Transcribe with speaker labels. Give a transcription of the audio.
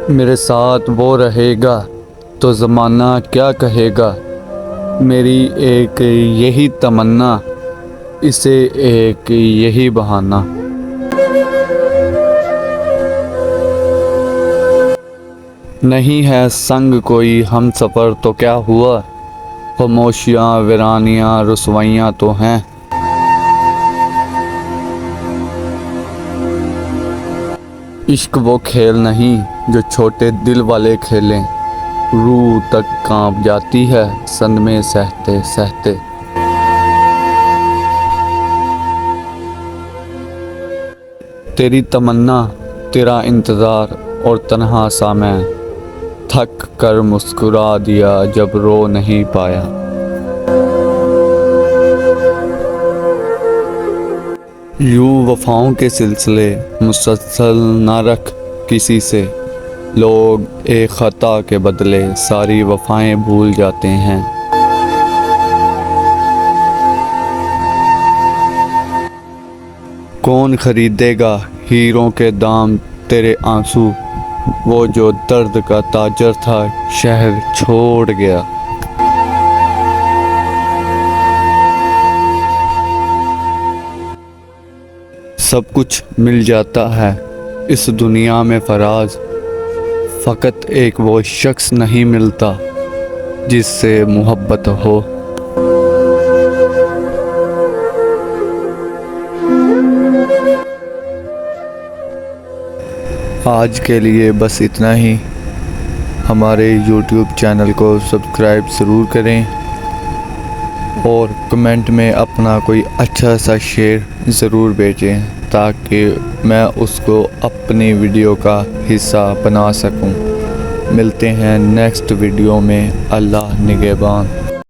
Speaker 1: मेरे साथ वो रहेगा तो ज़माना क्या कहेगा। मेरी एक यही तमन्ना, इसे एक यही बहाना। नहीं है संग कोई हम सफ़र तो क्या हुआ, खामोशियाँ वीरानियाँ रुसवाइयाँ तो हैं। इश्क वो खेल नहीं जो छोटे दिल वाले खेलें, रूह तक कांप जाती है सदमे सहते सहते। तेरी तमन्ना, तेरा इंतज़ार और तन्हा सा मैं, थक कर मुस्कुरा दिया जब रो नहीं पाया। यूँ वफ़ाओं के सिलसिले मुसलसल ना रख किसी से, लोग एक ख़ता के बदले सारी वफ़ाएं भूल जाते हैं। कौन ख़रीदेगा हीरों के दाम तेरे आंसू, वो जो दर्द का ताजर था शहर छोड़ गया। सब कुछ मिल जाता है इस दुनिया में फराज, फ़कत एक वो शख्स नहीं मिलता जिससे मोहब्बत हो। आज के लिए बस इतना ही। हमारे YouTube चैनल को सब्सक्राइब ज़रूर करें और कमेंट में अपना कोई अच्छा सा शेर ज़रूर भेजें ताकि मैं उसको अपनी वीडियो का हिस्सा बना सकूं। मिलते हैं नेक्स्ट वीडियो में। अल्लाह निगहबान।